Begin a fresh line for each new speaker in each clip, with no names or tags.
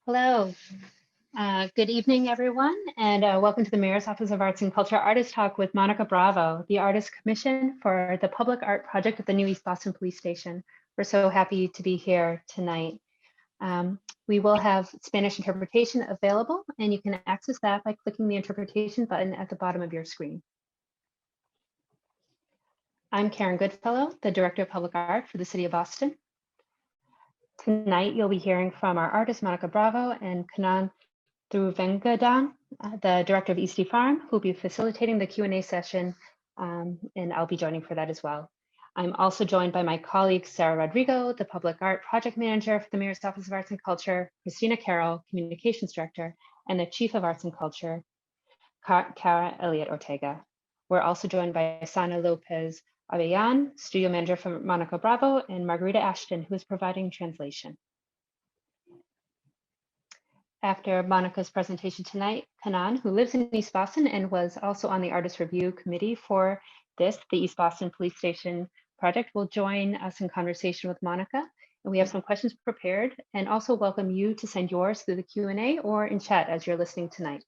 Hello, good evening, everyone, and welcome to the Mayor's Office of Arts and Culture Artist Talk with Monika Bravo, the Artist Commission for the Public Art Project at the new East Boston Police Station. We're so happy to be here tonight. We will have Spanish interpretation available, and you can access that by clicking the interpretation button at the bottom of your screen. I'm Karen Goodfellow, the Director of Public Art for the City of Boston. Tonight, you'll be hearing from our artist, Monika Bravo, and Kanan Thuvengadam, the Director of Eastie Farm, who will be facilitating the Q&A session, and I'll be joining for that as well. I'm also joined by my colleague, Sarah Rodrigo, the Public Art Project Manager for the Mayor's Office of Arts and Culture, Christina Carroll, Communications Director, and the Chief of Arts and Culture, Cara Elliott Ortega. We're also joined by Sana Lopez Avellan, Studio Manager for Monika Bravo, and Margarita Ashton, who is providing translation. After Monika's presentation tonight, Kanan, who lives in East Boston and was also on the Artist Review Committee for the East Boston Police Station project, will join us in conversation with Monika. And we have some questions prepared, and also welcome you to send yours through the Q&A or in chat as you're listening tonight.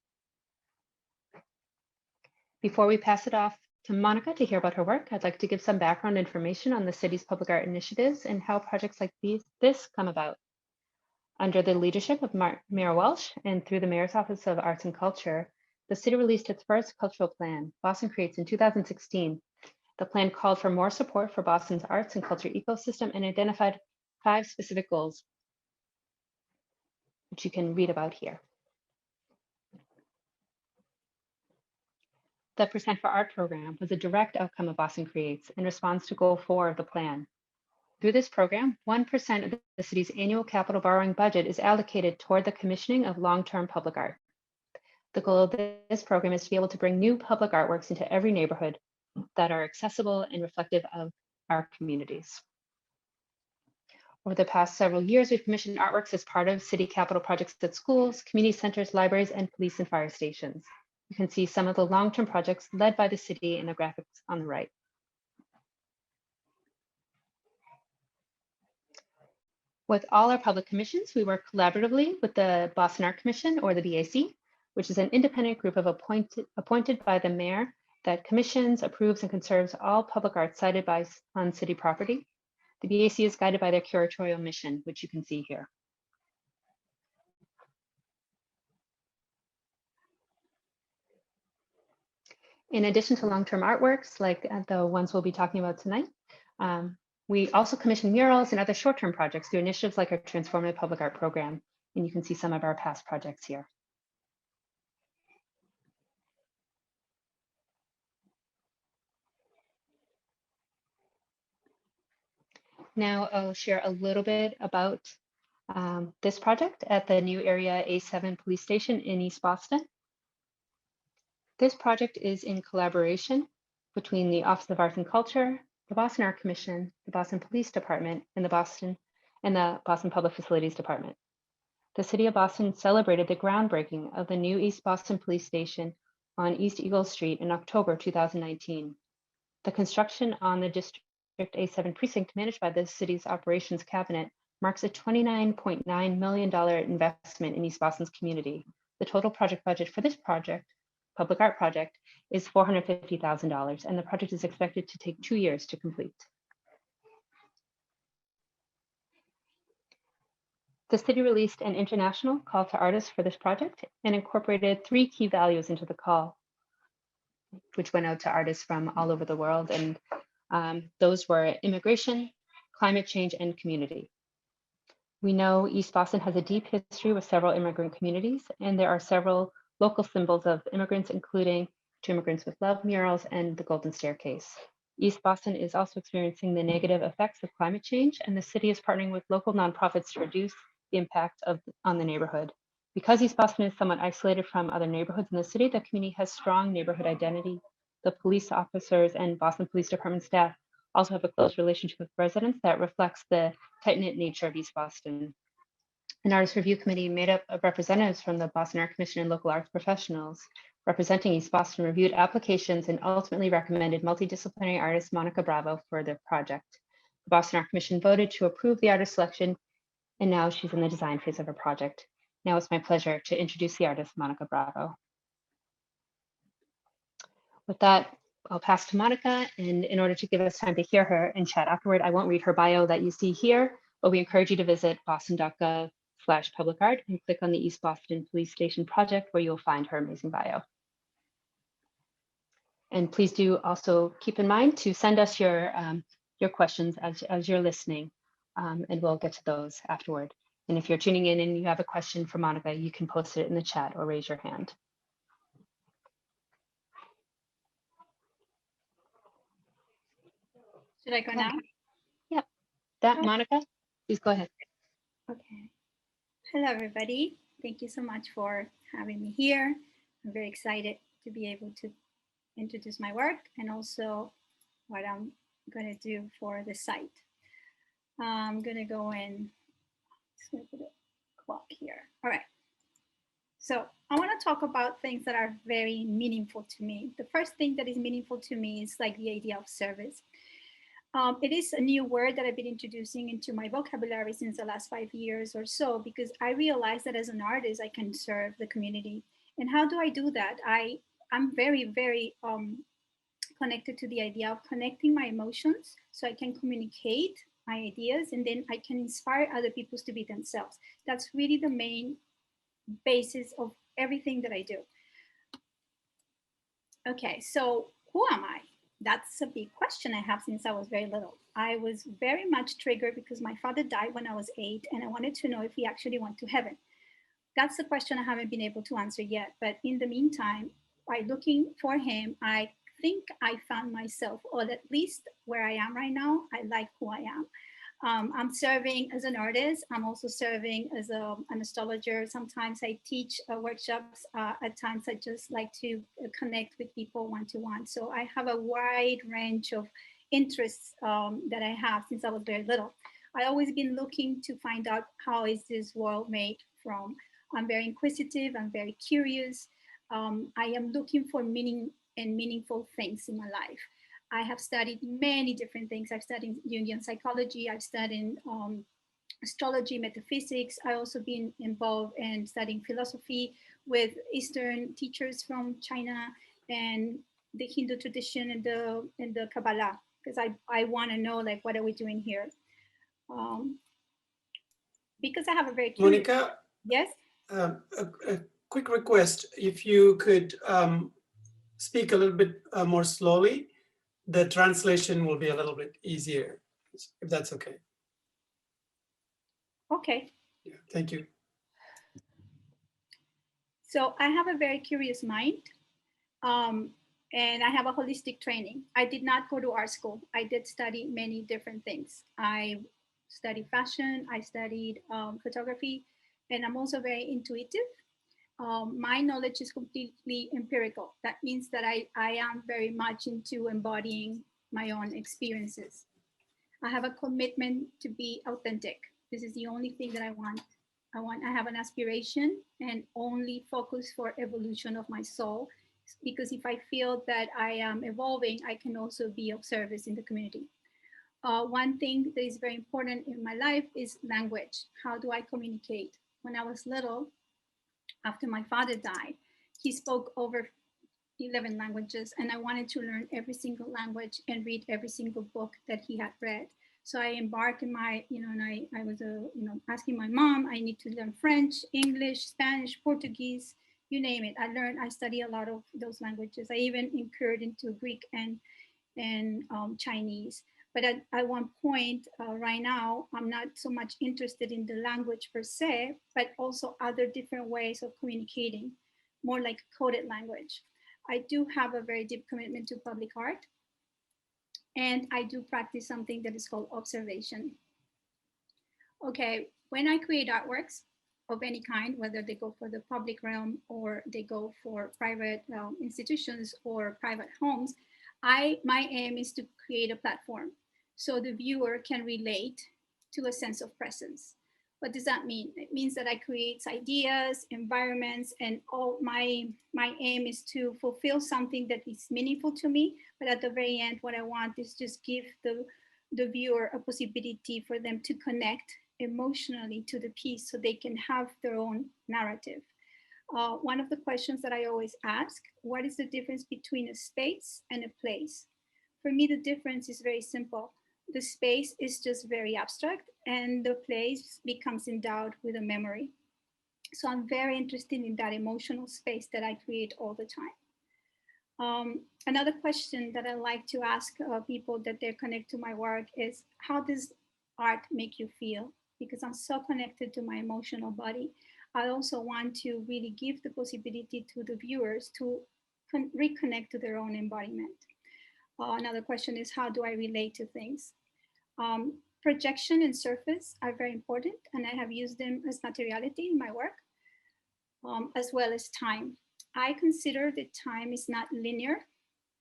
Before we pass it off to Monika to hear about her work, I'd like to give some background information on the city's public art initiatives and how projects like this come about. Under the leadership of Mayor Welsh and through the Mayor's Office of Arts and Culture, the city released its first cultural plan, Boston Creates, in 2016. The plan called for more support for Boston's arts and culture ecosystem and identified 5 specific goals, which you can read about here. The Percent for Art program was a direct outcome of Boston Creates in response to Goal 4 of the plan. Through this program, 1% of the city's annual capital borrowing budget is allocated toward the commissioning of long-term public art. The goal of this program is to be able to bring new public artworks into every neighborhood that are accessible and reflective of our communities. Over the past several years, we've commissioned artworks as part of city capital projects at schools, community centers, libraries, and police and fire stations. You can see some of the long-term projects led by the city in the graphics on the right. With all our public commissions, we work collaboratively with the Boston Art Commission, or the BAC, which is an independent group of appointed by the mayor that commissions, approves, and conserves all public art cited on city property. The BAC is guided by their curatorial mission, which you can see here. In addition to long-term artworks, like the ones we'll be talking about tonight, we also commission murals and other short-term projects through initiatives like our Transformative Public Art Program, and you can see some of our past projects here. Now I'll share a little bit about this project at the new Area A7 Police Station in East Boston. This project is in collaboration between the Office of Arts and Culture, the Boston Art Commission, the Boston Police Department, and the Boston Public Facilities Department. The City of Boston celebrated the groundbreaking of the new East Boston Police Station on East Eagle Street in October 2019. The construction on the District A7 precinct managed by the city's operations cabinet marks a $29.9 million investment in East Boston's community. The total project budget for this public art project, is $450,000, and the project is expected to take 2 years to complete. The city released an international call to artists for this project and incorporated 3 key values into the call, which went out to artists from all over the world. And those were immigration, climate change, and community. We know East Boston has a deep history with several immigrant communities, and there are several local symbols of immigrants, including To Immigrants with Love murals and the Golden Staircase. East Boston is also experiencing the negative effects of climate change, and the city is partnering with local nonprofits to reduce the impact on the neighborhood. Because East Boston is somewhat isolated from other neighborhoods in the city, the community has strong neighborhood identity. The police officers and Boston Police Department staff also have a close relationship with residents that reflects the tight-knit nature of East Boston. An artist review committee made up of representatives from the Boston Art Commission and local arts professionals representing East Boston reviewed applications and ultimately recommended multidisciplinary artist Monika Bravo for the project. The Boston Art Commission voted to approve the artist selection, and now she's in the design phase of her project. Now it's my pleasure to introduce the artist, Monika Bravo. With that, I'll pass to Monika, and in order to give us time to hear her and chat afterward, I won't read her bio that you see here, but we encourage you to visit boston.gov/public art and click on the East Boston Police Station project, where you'll find her amazing bio. And please do also keep in mind to send us your questions as you're listening, and we'll get to those afterward. And if you're tuning in and you have a question for Monika, you can post it in the chat or raise your hand.
Should I go now?
Yep. That, Monika, please go ahead.
Okay. Hello, everybody. Thank you so much for having me here. I'm very excited to be able to introduce my work and also what I'm going to do for the site. I'm going to go in, just going to put a clock here. All right. So I want to talk about things that are very meaningful to me. The first thing that is meaningful to me is like the idea of service. It is a new word that I've been introducing into my vocabulary since the last 5 years or so, because I realized that as an artist, I can serve the community. And how do I do that? I'm very, very connected to the idea of connecting my emotions so I can communicate my ideas and then I can inspire other people to be themselves. That's really the main basis of everything that I do. Okay, so who am I? That's a big question I have since I was very little. I was very much triggered because my father died when I was 8 and I wanted to know if he actually went to heaven. That's the question I haven't been able to answer yet. But in the meantime, by looking for him, I think I found myself, or at least where I am right now, I like who I am. I'm serving as an artist. I'm also serving as an astrologer. Sometimes I teach workshops. At times I just like to connect with people one-to-one. So I have a wide range of interests that I have since I was very little. I always been looking to find out how is this world made from. I'm very inquisitive. I'm very curious. I am looking for meaning and meaningful things in my life. I have studied many different things. I've studied Jungian psychology. I've studied astrology, metaphysics. I also been involved in studying philosophy with Eastern teachers from China and the Hindu tradition and the Kabbalah, because I want to know like what are we doing here. Because I have a very curious.
Monika,
yes.
A quick request: if you could speak a little bit more slowly, the translation will be a little bit easier, if that's okay.
Okay.
Yeah, thank you.
So I have a very curious mind, and I have a holistic training. I did not go to art school. I did study many different things. I studied fashion, I studied photography, and I'm also very intuitive. My knowledge is completely empirical. That means that I am very much into embodying my own experiences. I have a commitment to be authentic. This is the only thing that I want. I have an aspiration and only focus for evolution of my soul. Because if I feel that I am evolving, I can also be of service in the community. One thing that is very important in my life is language. How do I communicate? When I was little, after my father died, he spoke over 11 languages, and I wanted to learn every single language and read every single book that he had read. So I embarked in my, and I was, asking my mom, I need to learn French, English, Spanish, Portuguese, you name it. I study a lot of those languages. I even incurred into Greek and Chinese. But at one point right now, I'm not so much interested in the language per se, but also other different ways of communicating, more like coded language. I do have a very deep commitment to public art, and I do practice something that is called observation. Okay, when I create artworks of any kind, whether they go for the public realm or they go for private institutions or private homes, my aim is to create a platform so the viewer can relate to a sense of presence. What does that mean? It means that I create ideas, environments, and all my aim is to fulfill something that is meaningful to me. But at the very end, what I want is just give the viewer a possibility for them to connect emotionally to the piece so they can have their own narrative. One of the questions that I always ask, what is the difference between a space and a place? For me, the difference is very simple. The space is just very abstract and the place becomes endowed with a memory. So I'm very interested in that emotional space that I create all the time. Another question that I like to ask people that they connect to my work is, how does art make you feel? Because I'm so connected to my emotional body. I also want to really give the possibility to the viewers to reconnect to their own embodiment. Another question is, how do I relate to things? Projection and surface are very important, and I have used them as materiality in my work, as well as time. I consider that time is not linear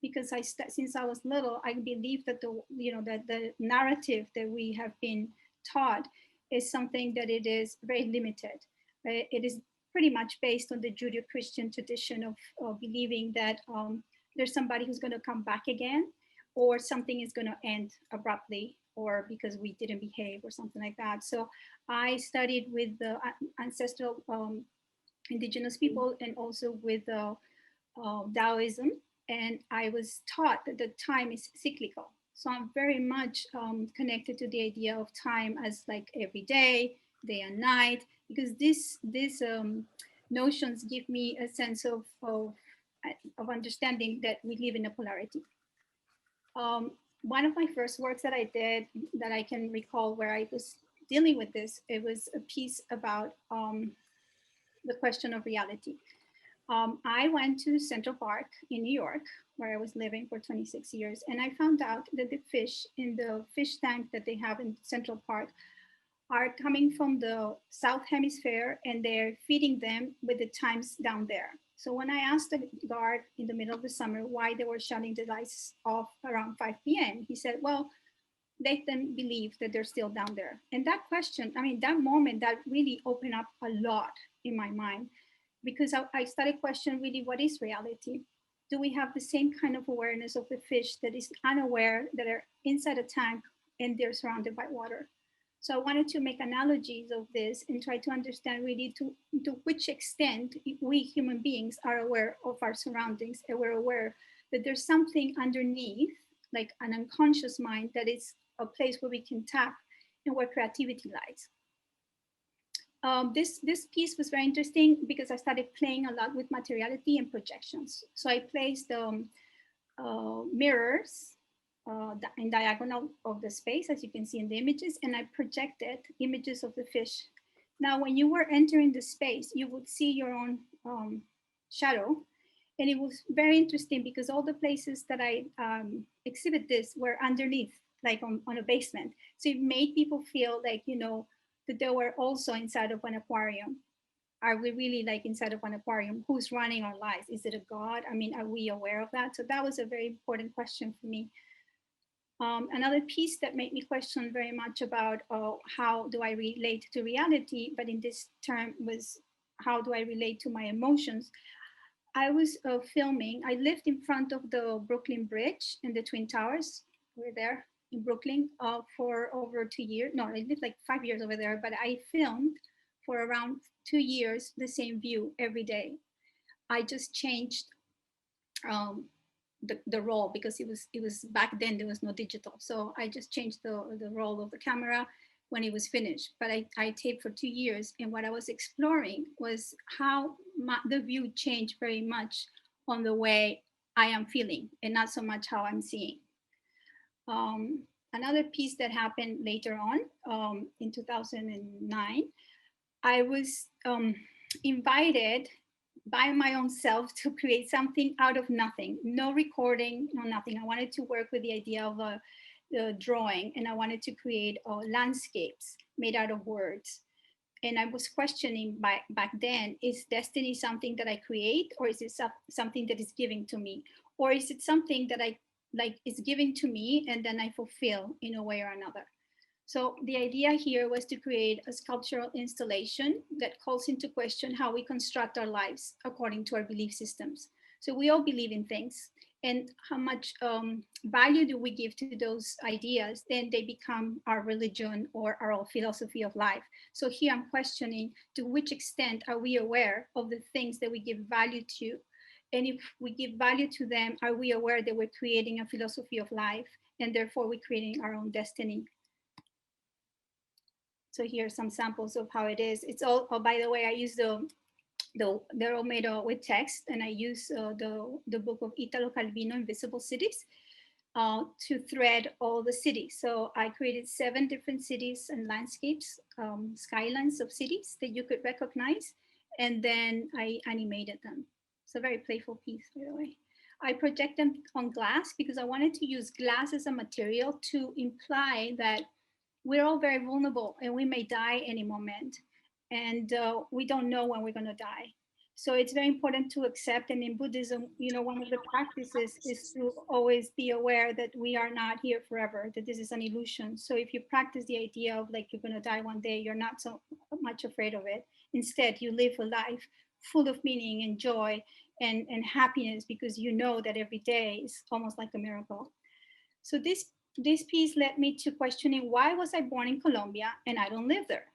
because since I was little, I believe that the narrative that we have been taught is something that it is very limited. It is pretty much based on the Judeo-Christian tradition of believing that there's somebody who's going to come back again, or something is going to end abruptly, or because we didn't behave or something like that. So I studied with the ancestral indigenous people and also with Taoism, and I was taught that the time is cyclical. So I'm very much connected to the idea of time as like every day, day and night, because these notions give me a sense of understanding that we live in a polarity. One of my first works that I did that I can recall where I was dealing with this, it was a piece about the question of reality. I went to Central Park in New York, where I was living for 26 years, and I found out that the fish in the fish tank that they have in Central Park are coming from the South Hemisphere, and they're feeding them with the times down there. So when I asked the guard in the middle of the summer why they were shutting the lights off around 5 p.m., he said, well, let them believe that they're still down there. And that question, I mean, that moment, that really opened up a lot in my mind, because I started questioning really, what is reality? Do we have the same kind of awareness of the fish that is unaware, that are inside a tank and they're surrounded by water? So I wanted to make analogies of this and try to understand really to which extent we human beings are aware of our surroundings, and we're aware that there's something underneath, like an unconscious mind, that is a place where we can tap and where creativity lies. This piece was very interesting because I started playing a lot with materiality and projections. So I placed mirrors in diagonal of the space, as you can see in the images, and I projected images of the fish. Now, when you were entering the space, you would see your own shadow. And it was very interesting because all the places that I exhibit this were underneath, like on a basement. So it made people feel like, that they were also inside of an aquarium. Are we really like inside of an aquarium? Who's running our lives? Is it a God? I mean, are we aware of that? So that was a very important question for me. Another piece that made me question very much about how do I relate to reality, but in this term was, how do I relate to my emotions? I was filming, I lived in front of the Brooklyn Bridge and the Twin Towers. We're there in Brooklyn for over 2 years. No, I lived like 5 years over there, but I filmed for around 2 years the same view every day. I just changed the role because it was back then there was no digital, so I just changed the role of the camera when it was finished. But I taped for 2 years, and what I was exploring was how the view changed very much on the way I am feeling and not so much how I'm seeing. Another piece that happened later on in 2009, I was invited by my own self to create something out of nothing, no recording, no nothing. I wanted to work with the idea of a drawing, and I wanted to create landscapes made out of words. And I was questioning back then, is destiny something that I create, or is it something that is given to me? Or is it something that is given to me and then I fulfill in a way or another? So the idea here was to create a sculptural installation that calls into question how we construct our lives according to our belief systems. So we all believe in things, and how much value do we give to those ideas, then they become our religion or our philosophy of life. So here I'm questioning, to which extent are we aware of the things that we give value to? And if we give value to them, are we aware that we're creating a philosophy of life, and therefore we're creating our own destiny? So here are some samples of how it is. It's all, oh, by the way, I use they're all made with text, and I use the book of Italo Calvino, Invisible Cities, to thread all the cities. So I created 7 different cities and landscapes, skylines of cities that you could recognize, and then I animated them. It's a very playful piece, by the way. I project them on glass because I wanted to use glass as a material to imply that we're all very vulnerable and we may die any moment, and we don't know when we're going to die. So it's very important to accept. And in Buddhism, you know, one of the practices is to always be aware that we are not here forever, that this is an illusion. So if you practice the idea of like you're going to die one day, you're not so much afraid of it. Instead, you live a life full of meaning and joy and happiness, because you know that every day is almost like a miracle. So this piece led me to questioning, why was I born in Colombia and I don't live there?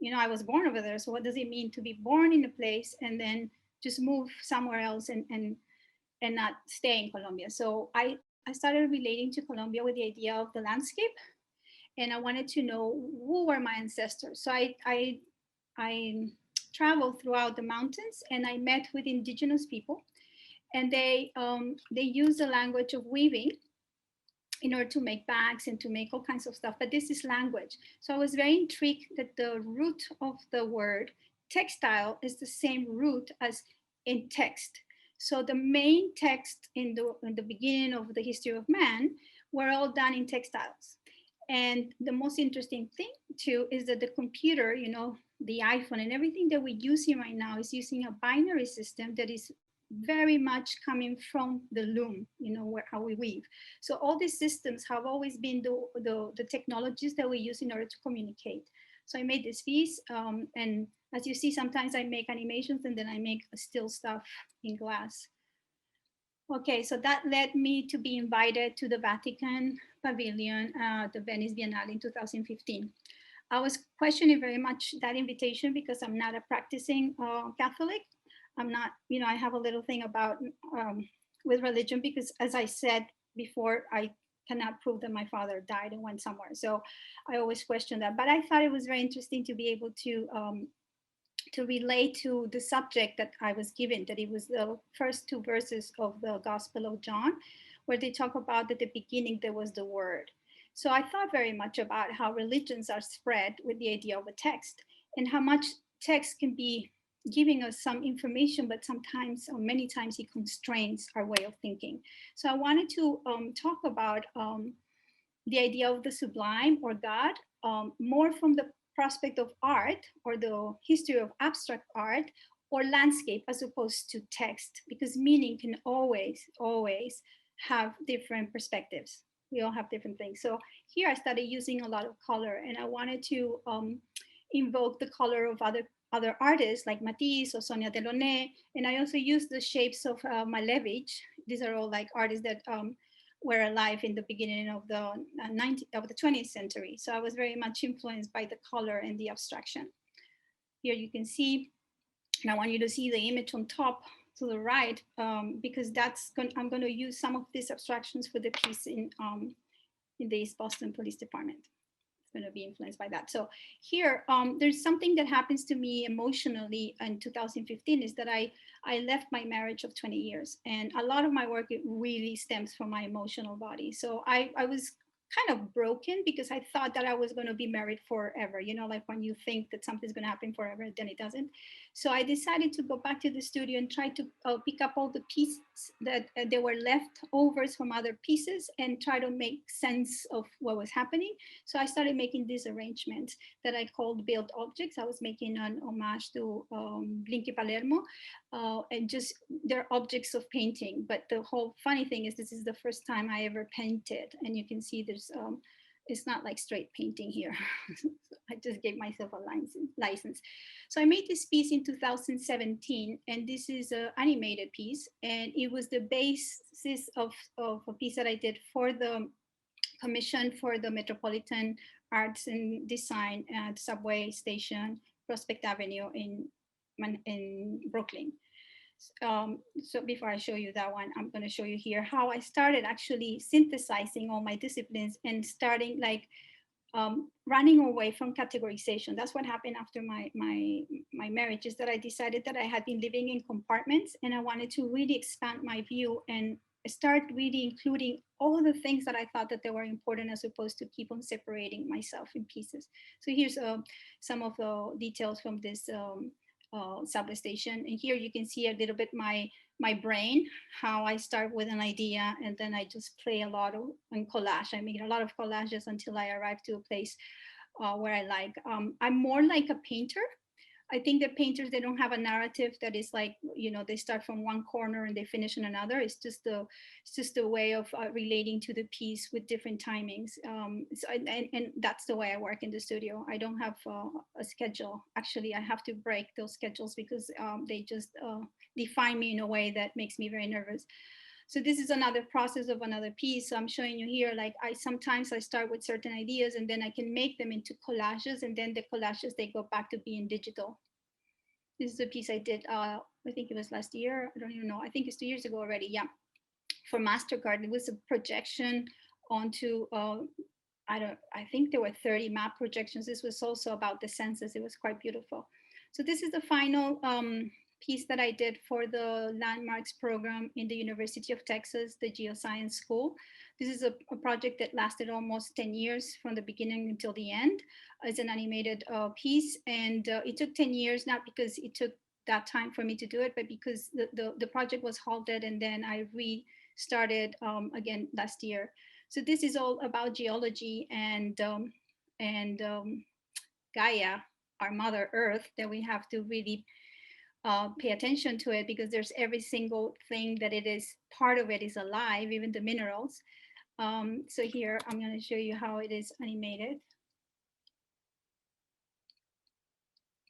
You know, I was born over there. So what does it mean to be born in a place and then just move somewhere else and not stay in Colombia? So I started relating to Colombia with the idea of the landscape, and I wanted to know who were my ancestors. So I traveled throughout the mountains and I met with indigenous people, and they use the language of weaving in order to make bags and to make all kinds of stuff. But this is language. So I was very intrigued that the root of the word textile is the same root as in text. So the main text in the beginning of the history of man were all done in textiles. And the most interesting thing too is that the computer, you know, the iPhone and everything that we're using right now is using a binary system that is very much coming from the loom, you know, how we weave. So all these systems have always been the technologies that we use in order to communicate. So I made this piece, and as you see, sometimes I make animations and then I make still stuff in glass. Okay, so that led me to be invited to the Vatican Pavilion, the Venice Biennale in 2015. I was questioning very much that invitation because I'm not a practicing Catholic. I'm not, you know, I have a little thing about with religion because, as I said before, I cannot prove that my father died and went somewhere. So I always question that. But I thought it was very interesting to be able to relate to the subject that I was given, that it was the first 2 verses of the Gospel of John, where they talk about at the beginning there was the Word. So I thought very much about how religions are spread with the idea of a text, and how much text can be giving us some information, but sometimes or many times it constrains our way of thinking. So I wanted to talk about the idea of the sublime or God, more from the prospect of art or the history of abstract art or landscape as opposed to text, because meaning can always have different perspectives. We all have different things. So here I started using a lot of color, and I wanted to invoke the color of other artists like Matisse or Sonia Delaunay. And I also used the shapes of Malevich. These are all like artists that were alive in the beginning of the 20th century. So I was very much influenced by the color and the abstraction. Here you can see, and I want you to see the image on top to the right, because I'm going to use some of these abstractions for the piece in the East Boston Police Department. Going to be influenced by that. So here, there's something that happens to me emotionally in 2015 is that I left my marriage of 20 years. And a lot of my work, it really stems from my emotional body. So I was kind of broken because I thought that I was going to be married forever. You know, like when you think that something's going to happen forever, then it doesn't. So I decided to go back to the studio and try to pick up all the pieces that they were leftovers from other pieces and try to make sense of what was happening. So I started making these arrangements that I called built objects. I was making an homage to Blinky Palermo, and just they're objects of painting. But the whole funny thing is this is the first time I ever painted, and you can see there's It's not like straight painting here. I just gave myself a license. So I made this piece in 2017, and this is an animated piece, and it was the basis of a piece that I did for the commission for the Metropolitan Arts and Design at Subway Station, Prospect Avenue in Brooklyn. So before I show you that one, I'm going to show you here how I started actually synthesizing all my disciplines and starting like running away from categorization. That's what happened after my marriage, is that I decided that I had been living in compartments, and I wanted to really expand my view and start really including all the things that I thought that they were important, as opposed to keep on separating myself in pieces. So here's some of the details from this subway station. And here you can see a little bit my brain, how I start with an idea and then I just play a lot on collage. I make a lot of collages until I arrive to a place where I like. I'm more like a painter. I think that painters, they don't have a narrative that is like, you know, they start from one corner and they finish in another. It's just a way of relating to the piece with different timings. And that's the way I work in the studio. I don't have a schedule. Actually, I have to break those schedules because they just define me in a way that makes me very nervous. So this is another process of another piece. So I'm showing you here, like sometimes I start with certain ideas and then I can make them into collages, and then the collages, they go back to being digital. This is a piece I did, I think it was last year. I don't even know. I think it's 2 years ago already. Yeah, for MasterCard. It was a projection onto, I think there were 30 map projections. This was also about the census. It was quite beautiful. So this is the final piece that I did for the landmarks program in the University of Texas, the Geoscience School. This is a project that lasted almost 10 years from the beginning until the end. It's an animated piece, and it took 10 years, not because it took that time for me to do it, but because the project was halted, and then I restarted again last year. So this is all about geology and Gaia, our Mother Earth, that we have to really pay attention to it, because there's every single thing that it is, part of it is alive, even the minerals. So here I'm going to show you how it is animated.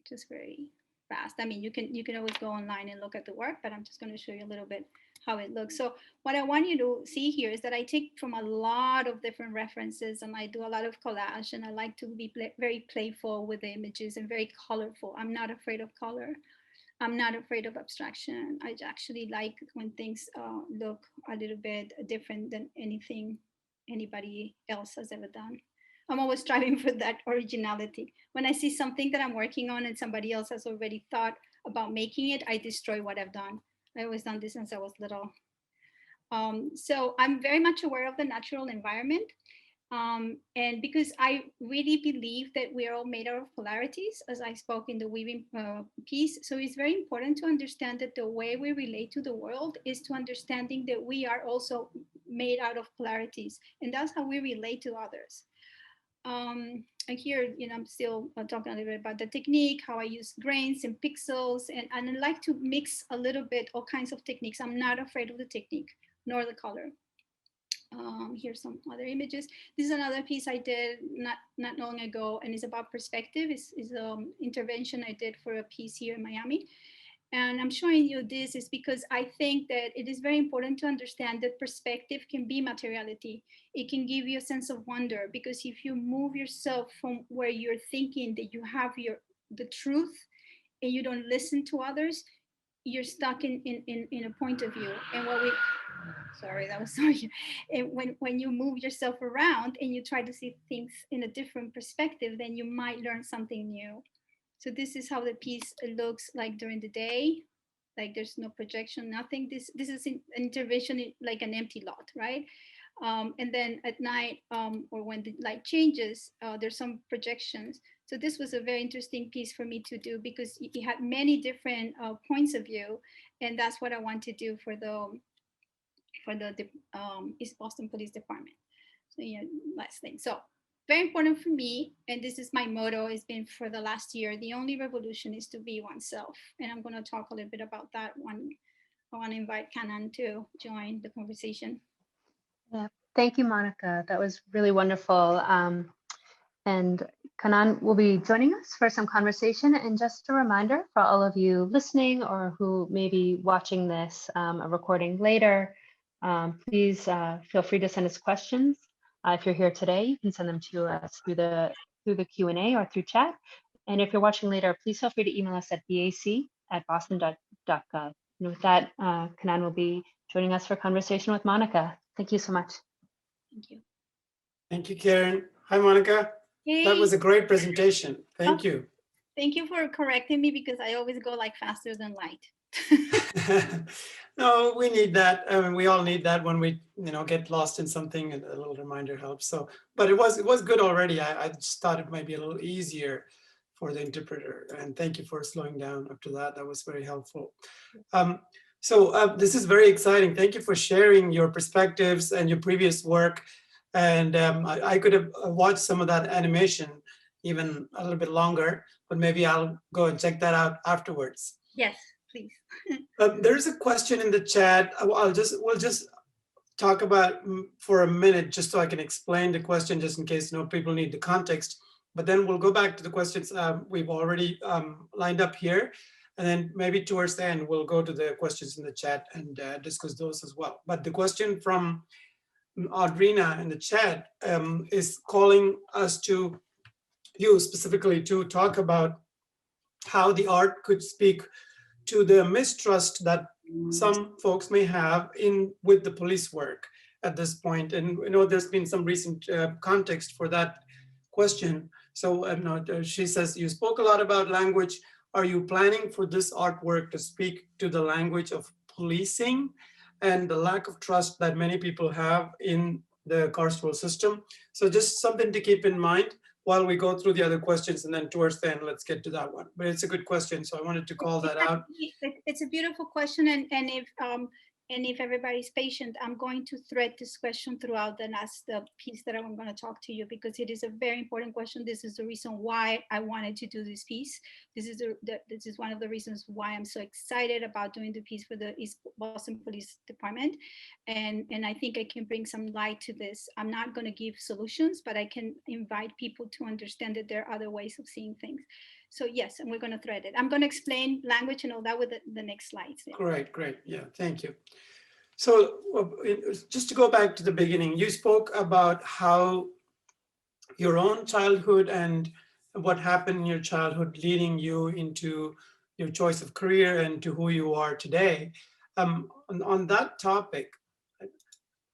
Just very fast. I mean, you can always go online and look at the work, but I'm just going to show you a little bit how it looks. So what I want you to see here is that I take from a lot of different references, and I do a lot of collage, and I like to be very playful with the images and very colorful. I'm not afraid of color. I'm not afraid of abstraction. I actually like when things look a little bit different than anything anybody else has ever done. I'm always striving for that originality. When I see something that I'm working on and somebody else has already thought about making it, I destroy what I've done. I always done this since I was little. So I'm very much aware of the natural environment. And because I really believe that we are all made out of polarities, as I spoke in the weaving piece. So it's very important to understand that the way we relate to the world is to understanding that we are also made out of polarities. And that's how we relate to others. And here, you know, I'm still talking a little bit about the technique, how I use grains and pixels, and I like to mix a little bit all kinds of techniques. I'm not afraid of the technique nor the color. Here's some other images. This is another piece I did not long ago, and it's about perspective. It's intervention I did for a piece here in Miami. And I'm showing you this is because I think that it is very important to understand that perspective can be materiality. It can give you a sense of wonder, because if you move yourself from where you're thinking that you have the truth and you don't listen to others, you're stuck in a point of view. And what we, sorry, that was sorry. And when you move yourself around and you try to see things in a different perspective, then you might learn something new. So this is how the piece looks like during the day. Like there's no projection, nothing. This is an intervention in like an empty lot, right? And then at night, or when the light changes, there's some projections. So this was a very interesting piece for me to do, because it had many different points of view, and that's what I want to do for the East Boston Police Department. So yeah, last thing. So very important for me, and this is my motto, has been for the last year: the only revolution is to be oneself. And I'm going to talk a little bit about that one. I want to invite Kanan to join the conversation.
Yeah, Thank you, Monica. That was really wonderful. And Kanan will be joining us for some conversation. And just a reminder for all of you listening or who may be watching this a recording later, please feel free to send us questions. If you're here today, you can send them to us through the Q&A or through chat. And if you're watching later, please feel free to email us at bac@boston.gov. And with that, Kanan will be joining us for conversation with Monica. Thank you so much.
Thank you.
Thank you, Karen. Hi, Monica.
Hey.
That was a great presentation. Thank you.
Thank you for correcting me because I always go like faster than light.
No, we need that. I mean, we all need that when we, get lost in something, and a little reminder helps. So, but it was good already. I just thought it might be a little easier for the interpreter. And thank you for slowing down after that. That was very helpful. This is very exciting. Thank you for sharing your perspectives and your previous work. And I could have watched some of that animation even a little bit longer, but maybe I'll go and check that out afterwards.
Yes, please.
There's a question in the chat. We'll just talk about for a minute, just so I can explain the question, just in case people need the context. But then we'll go back to the questions we've already lined up here. And then maybe towards the end, we'll go to the questions in the chat and discuss those as well. But the question from Audrina in the chat is calling us to you specifically to talk about how the art could speak to the mistrust that some folks may have with the police work at this point. And there's been some recent context for that question. So she says, you spoke a lot about language. Are you planning for this artwork to speak to the language of policing and the lack of trust that many people have in the carceral system? So just something to keep in mind while we go through the other questions, and then towards the end, let's get to that one. But it's a good question, so I wanted to call that out.
It's a beautiful question, and if everybody's patient, I'm going to thread this question throughout the piece that I'm going to talk to you, because it is a very important question. This is the reason why I wanted to do this piece. This is one of the reasons why I'm so excited about doing the piece for the East Boston Police Department, and I think I can bring some light to this. I'm not going to give solutions, but I can invite people to understand that there are other ways of seeing things. So yes, and we're going to thread it. I'm going to explain language and all that with the next slides.
Great. Yeah, thank you. So just to go back to the beginning, you spoke about how your own childhood and what happened in your childhood leading you into your choice of career and to who you are today. On that topic,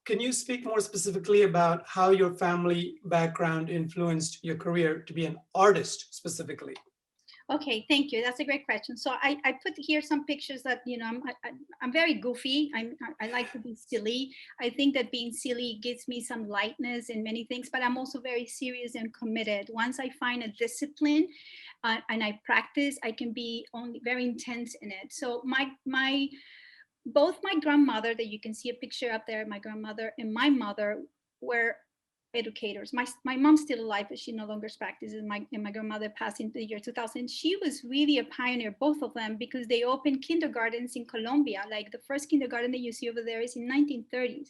can you speak more specifically about how your family background influenced your career to be an artist specifically?
Okay, thank you. That's a great question. So I put here some pictures that, I'm very goofy. I like to be silly. I think that being silly gives me some lightness in many things, but I'm also very serious and committed. Once I find a discipline and I practice, I can be very intense in it. So both my grandmother, that you can see a picture up there, my grandmother and my mother were educators. My mom's still alive, but she no longer practices. And my grandmother passed in the year 2000. She was really a pioneer, both of them, because they opened kindergartens in Colombia. Like the first kindergarten that you see over there is in 1930s.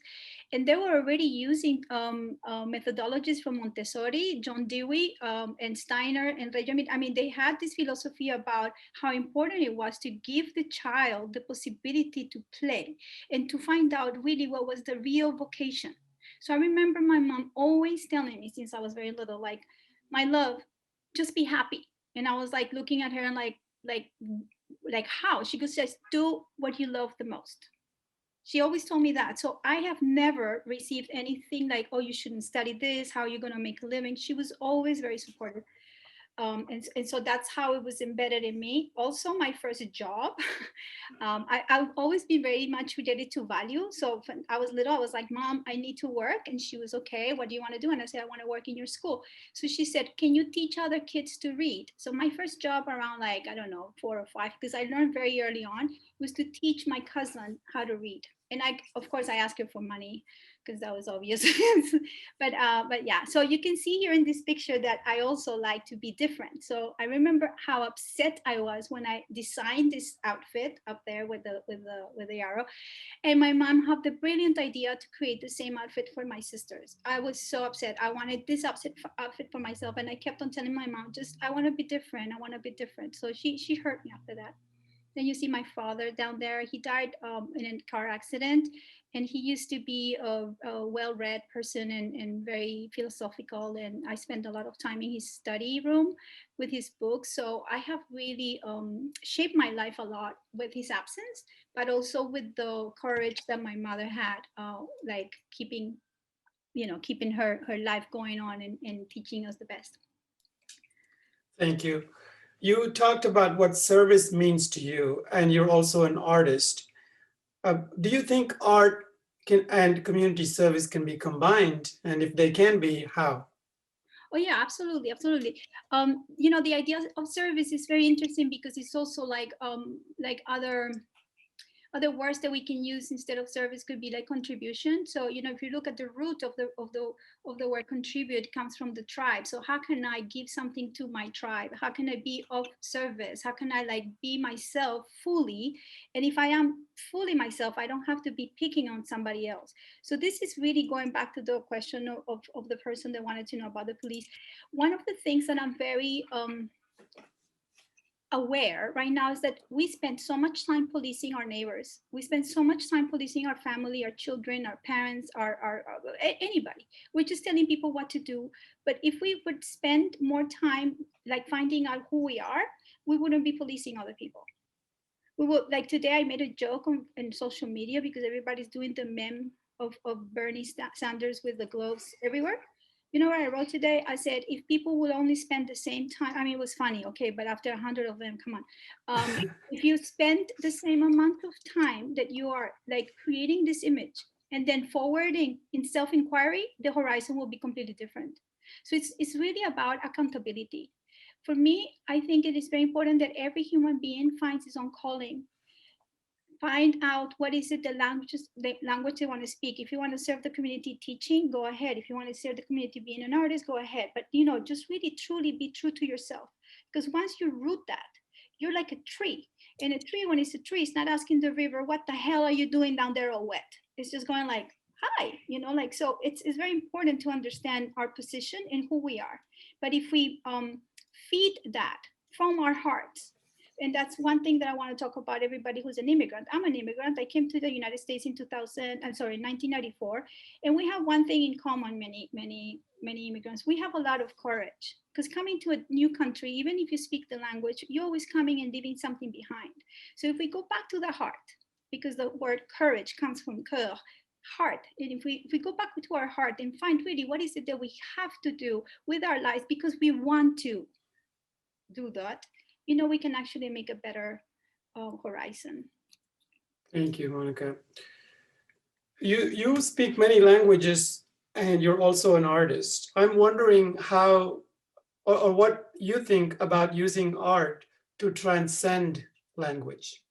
And they were already using methodologies from Montessori, John Dewey, and Steiner and Reggio. I mean, they had this philosophy about how important it was to give the child the possibility to play and to find out really what was the real vocation. So I remember my mom always telling me since I was very little, like, my love, just be happy. And I was like looking at her and like how? She goes, just do what you love the most. She always told me that. So I have never received anything like, oh, you shouldn't study this, how are you going to make a living? She was always very supportive. And so that's how it was embedded in me. Also, my first job, I've always been very much related to value. So when I was little, I was like, Mom, I need to work. And she was, okay, what do you want to do? And I said, I want to work in your school. So she said, can you teach other kids to read? So my first job around 4 or 5, because I learned very early on, was to teach my cousin how to read. And of course, I asked her for money because that was obvious. But yeah, so you can see here in this picture that I also like to be different. So I remember how upset I was when I designed this outfit up there with the arrow, and my mom had the brilliant idea to create the same outfit for my sisters. I was so upset. I wanted this outfit for myself, and I kept on telling my mom, just I want to be different. I want to be different. So she hurt me after that. Then you see my father down there. He died in a car accident, and he used to be a well-read person and very philosophical. And I spent a lot of time in his study room with his books. So I have really shaped my life a lot with his absence, but also with the courage that my mother had, like keeping her life going on and teaching us the best.
Thank you. You talked about what service means to you, and you're also an artist. Do you think art and community service can be combined? And if they can be, how?
Oh yeah, absolutely, absolutely. The idea of service is very interesting because it's also like other words that we can use instead of service could be like contribution. So if you look at the root of the word contribute, it comes from the tribe. So how can I give something to my tribe? How can I be of service? How can I like be myself fully? And if I am fully myself, I don't have to be picking on somebody else. So this is really going back to the question of the person that wanted to know about the police. One of the things that I'm very aware right now is that we spend so much time policing our neighbors. We spend so much time policing our family, our children, our parents, anybody. We're just telling people what to do. But if we would spend more time like finding out who we are, we wouldn't be policing other people. We would, like today I made a joke on social media because everybody's doing the meme of Bernie Sanders with the gloves everywhere. You know what I wrote today? I said, if people will only spend the same time, I mean, it was funny, okay, but after 100 of them, come on. If you spend the same amount of time that you are like creating this image and then forwarding in self-inquiry, the horizon will be completely different. So it's really about accountability. For me, I think it is very important that every human being finds his own calling. Find out what is it the language they want to speak. If you want to serve the community teaching, go ahead. If you want to serve the community being an artist, go ahead. But just really truly be true to yourself. Because once you root that, you're like a tree. And a tree, when it's a tree, it's not asking the river, what the hell are you doing down there all wet? It's just going like, hi, so it's very important to understand our position and who we are. But if we feed that from our hearts, and that's one thing that I want to talk about everybody who's an immigrant. I'm an immigrant. I came to the United States in 1994. And we have one thing in common, many immigrants. We have a lot of courage because coming to a new country, even if you speak the language, you're always coming and leaving something behind. So if we go back to the heart, because the word courage comes from cœur, heart. And if we go back to our heart and find really what is it that we have to do with our lives because we want to do that, we can actually make a better horizon.
Thank you, Monika. You speak many languages and you're also an artist. I'm wondering how or what you think about using art to transcend language.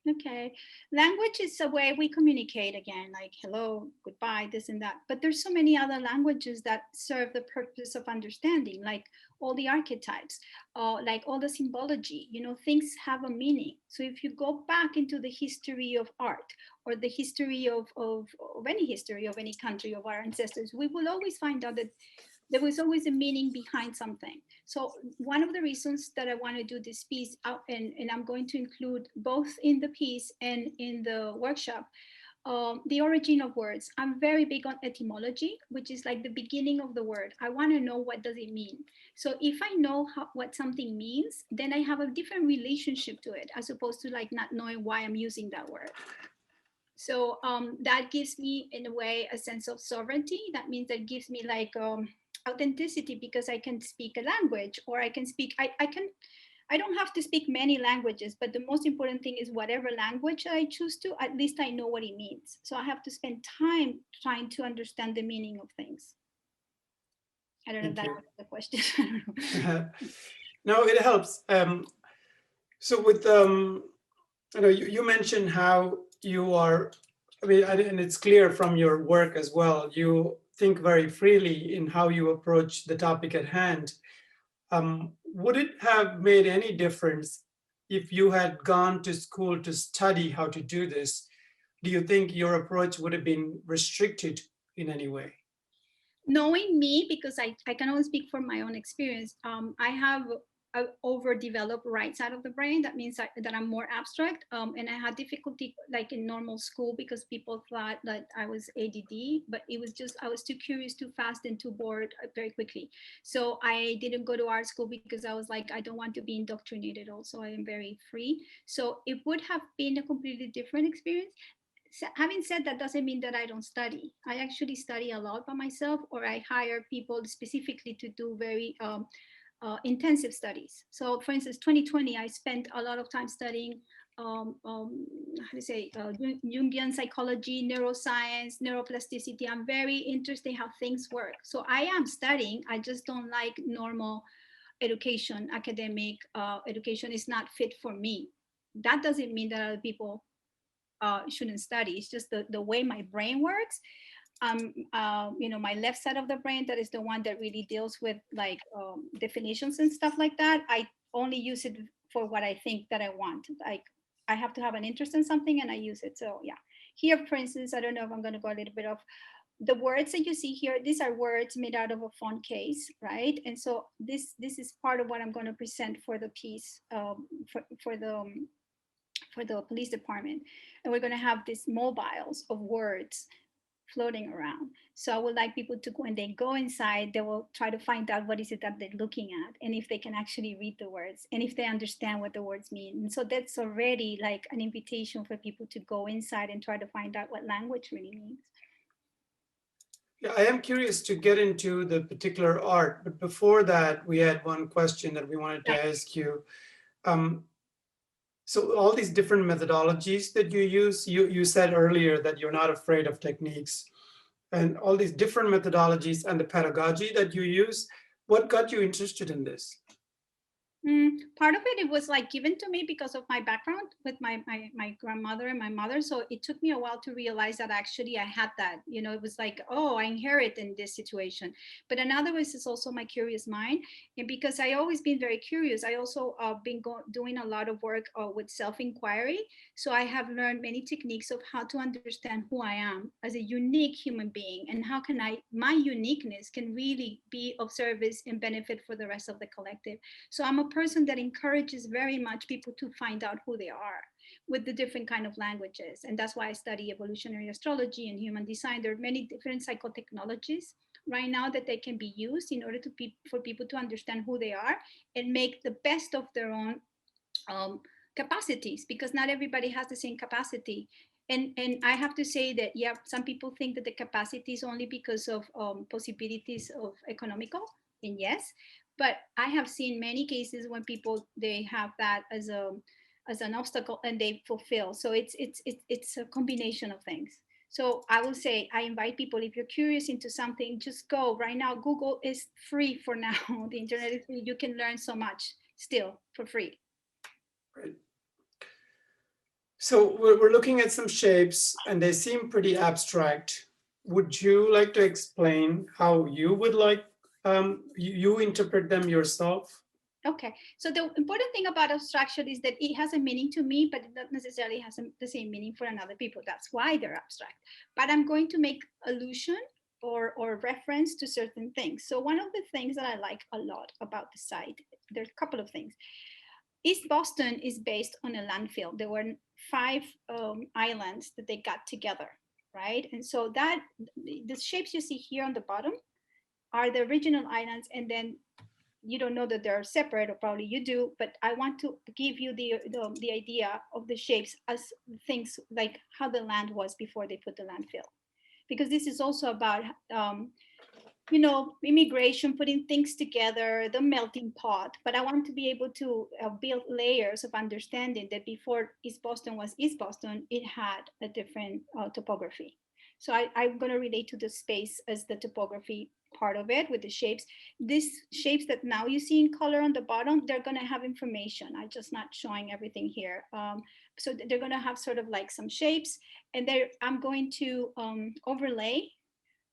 Okay. Language is a way we communicate again, like hello, goodbye, this and that. But there's so many other languages that serve the purpose of understanding, like all the archetypes, like all the symbology, things have a meaning. So if you go back into the history of art or the history of any history of any country of our ancestors, we will always find out that there was always a meaning behind something. So one of the reasons that I want to do this piece and I'm going to include both in the piece and in the workshop, the origin of words. I'm very big on etymology, which is like the beginning of the word. I want to know what does it mean. So if I know what something means, then I have a different relationship to it as opposed to like not knowing why I'm using that word. So that gives me in a way a sense of sovereignty. That means that gives me like authenticity because I can speak a language or I can speak, I don't have to speak many languages, but the most important thing is whatever language I choose to, at least I know what it means. So I have to spend time trying to understand the meaning of things. I don't know if that answers the question.
No, it helps. So with, you mentioned how you are I mean, and it's clear from your work as well, you think very freely in how you approach the topic at hand. Would it have made any difference if you had gone to school to study how to do this? Do you think your approach would have been restricted in any way?
Knowing me, because I can only speak from my own experience, I have a overdeveloped right side of the brain. That means that I'm more abstract, and I had difficulty like in normal school because people thought that I was ADD, but it was just I was too curious, too fast, and too bored very quickly. So I didn't go to art school because I was like, I don't want to be indoctrinated. Also, I am very free. So it would have been a completely different experience. Having said that doesn't mean that I don't study. I actually study a lot by myself, or I hire people specifically to do very intensive studies. So for instance, 2020, I spent a lot of time studying how to say Jungian psychology, neuroscience, neuroplasticity. I'm very interested in how things work. So I am studying. I just don't like normal education. Academic education is not fit for me. That doesn't mean that other people shouldn't study. It's just the way my brain works. My left side of the brain, that is the one that really deals with like definitions and stuff like that. I only use it for what I think that I want. Like I have to have an interest in something and I use it. So yeah, here, for instance, I don't know if I'm going to go a little bit of the words that you see here. These are words made out of a phone case, right? And so this is part of what I'm going to present for the piece for the police department. And we're going to have these mobiles of words floating around. So I would like people to, when they go inside, they will try to find out what is it that they're looking at, and if they can actually read the words, and if they understand what the words mean. And so that's already like an invitation for people to go inside and try to find out what language really means.
Yeah, I am curious to get into the particular art, but before that, we had one question that we wanted to ask you. Um, So all these different methodologies that you use, you said earlier that you're not afraid of techniques, and all these different methodologies and the pedagogy that you use, what got you interested in this?
Part of it was like given to me because of my background with my grandmother and my mother. So it took me a while to realize that actually I had that. It was like, oh, I inherit in this situation. But another was is also my curious mind, and because I always been very curious, I also been doing a lot of work with self-inquiry. So I have learned many techniques of how to understand who I am as a unique human being, and how can my uniqueness can really be of service and benefit for the rest of the collective. So I'm a person that encourages very much people to find out who they are with the different kind of languages. And that's why I study evolutionary astrology and human design. There are many different psychotechnologies right now that they can be used in order for people to understand who they are and make the best of their own capacities, because not everybody has the same capacity. And I have to say that, yeah, some people think that the capacity is only because of possibilities of economical, and yes, but I have seen many cases when people, they have that as an obstacle and they fulfill. So it's a combination of things. So I will say, I invite people, if you're curious into something, just go right now. Google is free for now. The internet is free. You can learn so much still for free.
Right. So we're looking at some shapes and they seem pretty abstract. Would you like to explain how you would like you interpret them yourself?
Okay, so the important thing about abstraction is that it has a meaning to me, but it not necessarily has the same meaning for another people. That's why they're abstract. But I'm going to make allusion or reference to certain things. So one of the things that I like a lot about the site, there's a couple of things. East Boston is based on a landfill. There were 5 islands that they got together, right? And so that the shapes you see here on the bottom are the original islands, and then you don't know that they're separate, or probably you do, but I want to give you the idea of the shapes as things like how the land was before they put the landfill, because this is also about immigration, putting things together, the melting pot. But I want to be able to build layers of understanding that before East Boston was East Boston, it had a different topography. So I'm going to relate to the space as the topography part of it with the shapes. These shapes that now you see in color on the bottom, they're going to have information. I'm just not showing everything here. So they're going to have sort of like some shapes, and there I'm going to overlay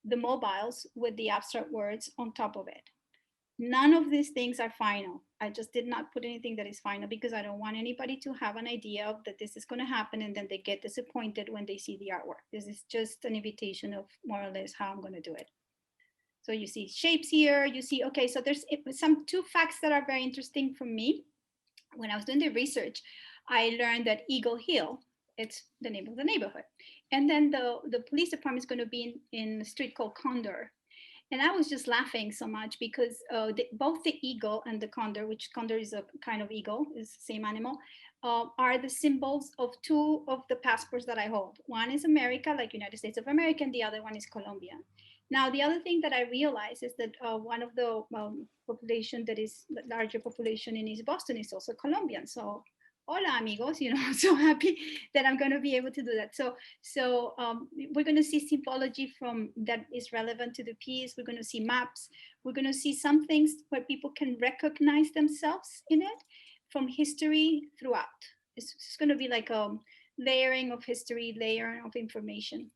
the mobiles with the abstract words on top of it. None of these things are final. I just did not put anything that is final because I don't want anybody to have an idea of that this is going to happen and then they get disappointed when they see the artwork. This is just an invitation of more or less how I'm going to do it. So you see shapes here, you see, okay, so there's some two facts that are very interesting for me. When I was doing the research, I learned that Eagle Hill, it's the name of the neighborhood. And then the police department is going to be in a street called Condor. And I was just laughing so much because both the eagle and the condor, which condor is a kind of eagle, is the same animal, are the symbols of two of the passports that I hold. One is America, like United States of America, and the other one is Colombia. Now, the other thing that I realized is that one of the population that is the larger population in East Boston is also Colombian. So hola amigos, you know, I'm so happy that I'm going to be able to do that. So we're going to see symbology from that is relevant to the piece. We're going to see maps. We're going to see some things where people can recognize themselves in it from history throughout. It's going to be like a layering of history, layering of information.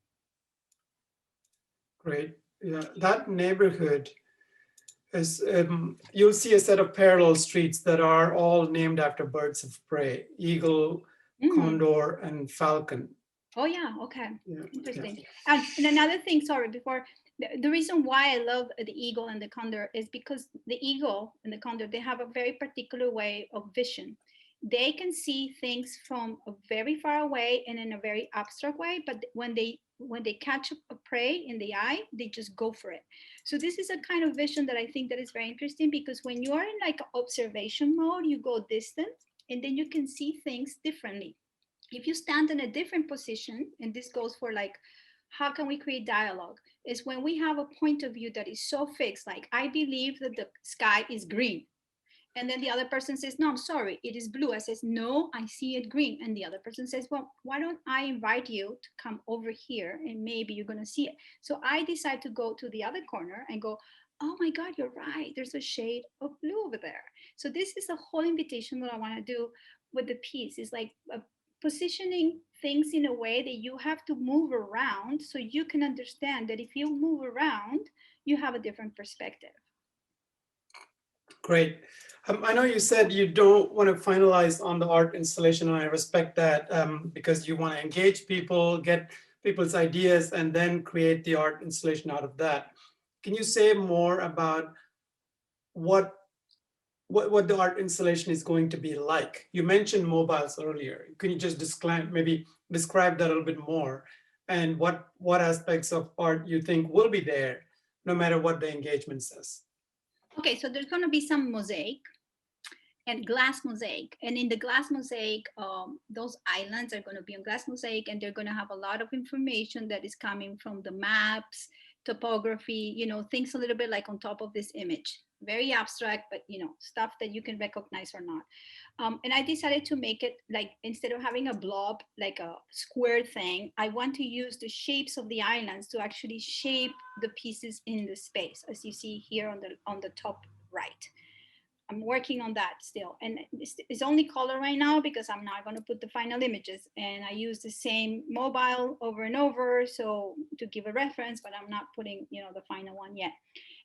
Great. Yeah, that neighborhood is, you'll see a set of parallel streets that are all named after birds of prey: eagle, condor, and falcon.
Oh yeah, okay.
Yeah,
interesting.
yeah.
And another thing, sorry, before, the reason why I love the eagle and the condor is because the eagle and the condor, they have a very particular way of vision. They can see things from a very far away and in a very abstract way, but when they catch a prey in the eye, they just go for it. So this is a kind of vision that I think that is very interesting, because when you are in like observation mode, you go distant and then you can see things differently. If you stand in a different position, and this goes for like, how can we create dialogue? Is when we have a point of view that is so fixed, like, I believe that the sky is green. And then the other person says, no, I'm sorry, it is blue. I says, no, I see it green. And the other person says, well, why don't I invite you to come over here and maybe you're going to see it. So I decide to go to the other corner and go, oh my God, you're right. There's a shade of blue over there. So this is a whole invitation that I want to do with the piece. Is like positioning things in a way that you have to move around so you can understand that if you move around, you have a different perspective.
Great. I know you said you don't want to finalize on the art installation, and I respect that, because you want to engage people, get people's ideas, and then create the art installation out of that. Can you say more about what the art installation is going to be like? You mentioned mobiles earlier. Can you just maybe describe that a little bit more, and what aspects of art you think will be there, no matter what the engagement says?
Okay, so there's going to be some mosaic and glass mosaic. And in the glass mosaic, those islands are going to be on glass mosaic, and they're going to have a lot of information that is coming from the maps, topography, you know, things a little bit like on top of this image. Very abstract, but you know, stuff that you can recognize or not. And I decided to make it like, instead of having a blob, like a square thing, I want to use the shapes of the islands to actually shape the pieces in the space, as you see here on the top right. I'm working on that still, and it's only color right now because I'm not going to put the final images, and I use the same mobile over and over, so to give a reference, but I'm not putting, you know, the final one yet.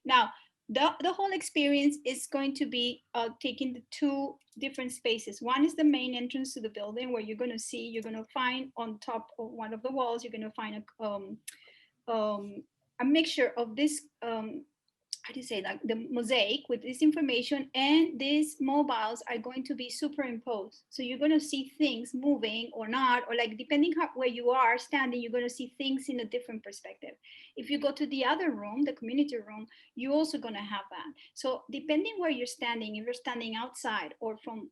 Now, the whole experience is going to be taking the two different spaces. One is the main entrance to the building, where you're going to find on top of one of the walls, you're going to find a mixture of this how do you say, like the mosaic with this information, and these mobiles are going to be superimposed. So you're going to see things moving or not, or like depending how, where you are standing, you're going to see things in a different perspective. If you go to the other room, the community room, you're also going to have that. So depending where you're standing, if you're standing outside or from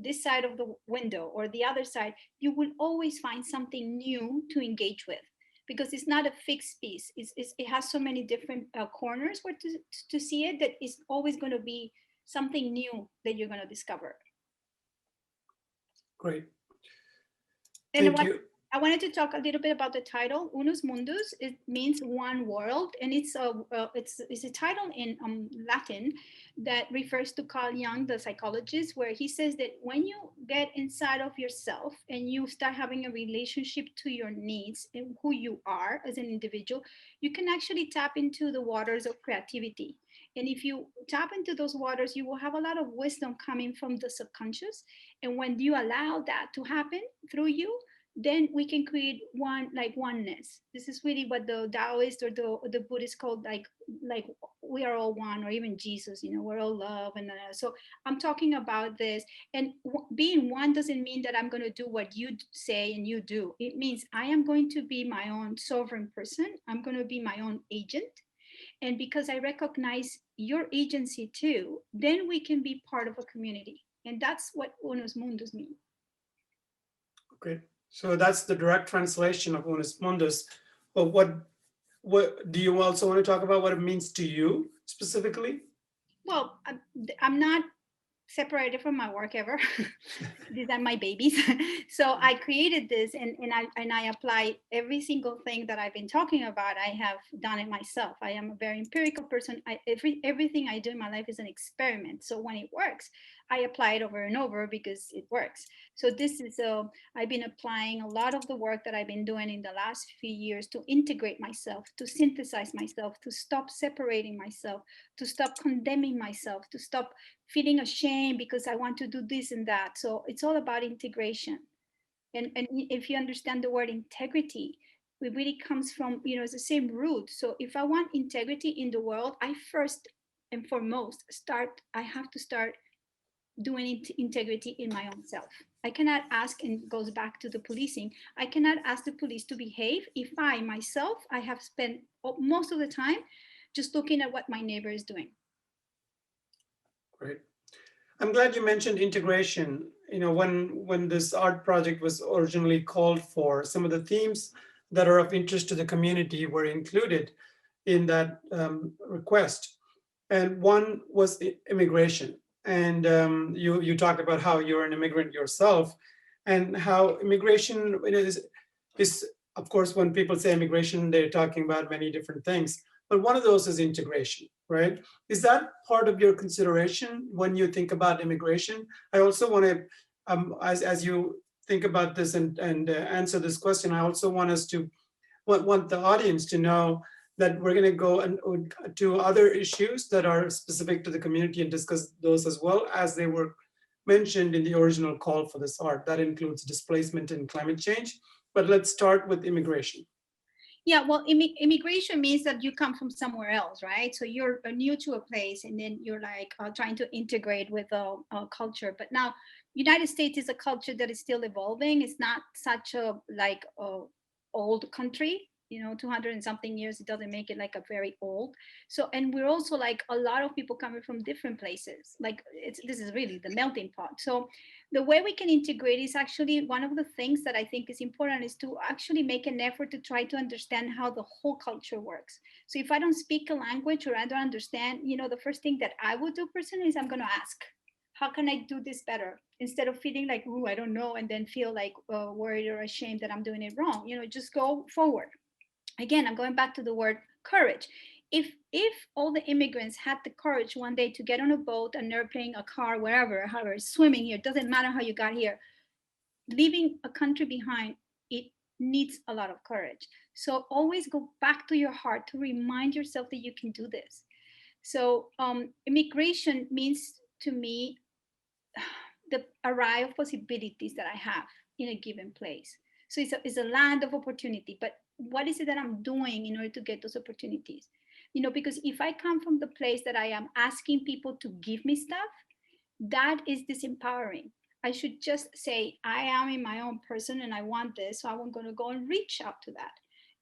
this side of the window or the other side, you will always find something new to engage with, because it's not a fixed piece. It has so many different corners where to see it, that it's always going to be something new that you're going to discover.
Great.
And
Thank you.
I wanted to talk a little bit about the title. Unus Mundus. It means one world, and it's a title in Latin that refers to Carl Jung, the psychologist, where he says that when you get inside of yourself and you start having a relationship to your needs and who you are as an individual, you can actually tap into the waters of creativity. And if you tap into those waters, you will have a lot of wisdom coming from the subconscious. And when you allow that to happen through you, then we can create one, like oneness. This is really what the Taoist or the Buddhist called like we are all one, or even Jesus, we're all love. And so I'm talking about this. And being one doesn't mean that I'm going to do what you say and you do. It means I am going to be my own sovereign person. I'm going to be my own agent. And because I recognize your agency too, then we can be part of a community. And that's what Unus Mundus means.
Okay, so that's the direct translation of Unus Mundus. But what do you also want to talk about what it means to you specifically?
Well, I'm not separated from my work ever. These are my babies. So I created this, and I apply every single thing that I've been talking about. I have done it myself. I am a very empirical person. Everything I do in my life is an experiment. So when it works, I apply it over and over because it works. So this is I've been applying a lot of the work that I've been doing in the last few years to integrate myself, to synthesize myself, to stop separating myself, to stop condemning myself, to stop feeling ashamed because I want to do this and that. So it's all about integration. And if you understand the word integrity, it really comes from, it's the same root. So if I want integrity in the world, I first and foremost I have to start doing integrity in my own self. I cannot ask, and it goes back to the policing, I cannot ask the police to behave if I myself, I have spent most of the time just looking at what my neighbor is doing.
Great. I'm glad you mentioned integration. When this art project was originally called for, some of the themes that are of interest to the community were included in that request. And one was immigration. And you talked about how you're an immigrant yourself, and how immigration is, of course, when people say immigration, they're talking about many different things. But one of those is integration, right? Is that part of your consideration when you think about immigration? I also want to, as you think about this and answer this question, I also want us to want the audience to know that we're going to go to other issues that are specific to the community and discuss those as well, as they were mentioned in the original call for this art. That includes displacement and climate change. But let's start with immigration.
Yeah, well, immigration means that you come from somewhere else, right? So you're new to a place, and then you're like trying to integrate with a culture. But now, United States is a culture that is still evolving. It's not such a old country. 200 and something years, it doesn't make it like a very old. So, and we're also like a lot of people coming from different places. Like this is really the melting pot. So the way we can integrate is actually one of the things that I think is important is to actually make an effort to try to understand how the whole culture works. So if I don't speak a language or I don't understand, the first thing that I would do personally is I'm going to ask, how can I do this better? Instead of feeling like, ooh, I don't know, and then feel like worried or ashamed that I'm doing it wrong, just go forward. Again, I'm going back to the word courage. If all the immigrants had the courage one day to get on a boat, an airplane, a car, wherever, however, swimming here, doesn't matter how you got here, leaving a country behind, it needs a lot of courage. So always go back to your heart to remind yourself that you can do this. So immigration means to me the array of possibilities that I have in a given place. So it's a land of opportunity, but what is it that I'm doing in order to get those opportunities? Because if I come from the place that I am asking people to give me stuff, that is disempowering. I should just say, I am in my own person and I want this, so I'm going to go and reach out to that.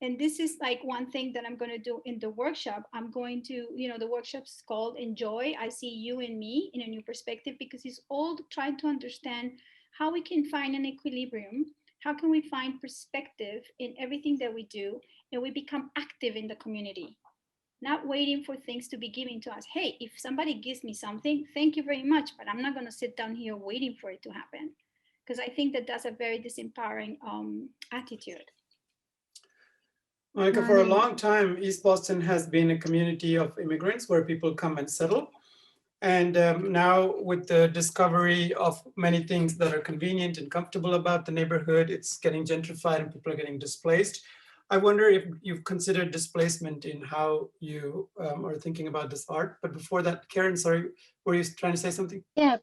And this is like one thing that I'm going to do in the workshop. I'm going to, the workshop's called Enjoy. I see you and me in a new perspective, because it's all trying to understand how we can find an equilibrium. How can we find perspective in everything that we do, and we become active in the community, not waiting for things to be given to us. Hey, if somebody gives me something, thank you very much, but I'm not going to sit down here waiting for it to happen. because I think that that's a very disempowering attitude.
Monica, for a long time, East Boston has been a community of immigrants where people come and settle. And now with the discovery of many things that are convenient and comfortable about the neighborhood, it's getting gentrified and people are getting displaced. I wonder if you've considered displacement in how you are thinking about this art. But before that, Karen, sorry, were you trying to say something?
Yeah,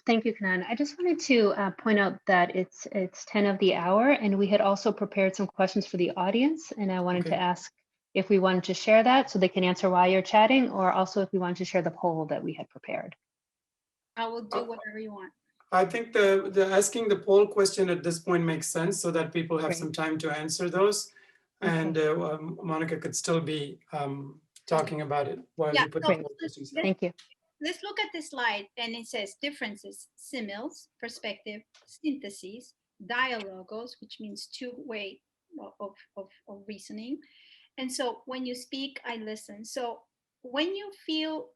thank you, Kanan. I just wanted to point out that it's 10 of the hour, and we had also prepared some questions for the audience, and I wanted to ask if we wanted to share that so they can answer while you're chatting, or also if we wanted to share the poll that we had prepared.
I will do whatever you want.
I think the asking the poll question at this point makes sense so that people have
Great.
some time to answer those. And Monica could still be talking about it while you put the poll questions.
Thank you.
Let's look at this slide, and it says differences, similes, perspective, syntheses, dialogos, which means two-way of reasoning. And so when you speak, I listen. So when you feel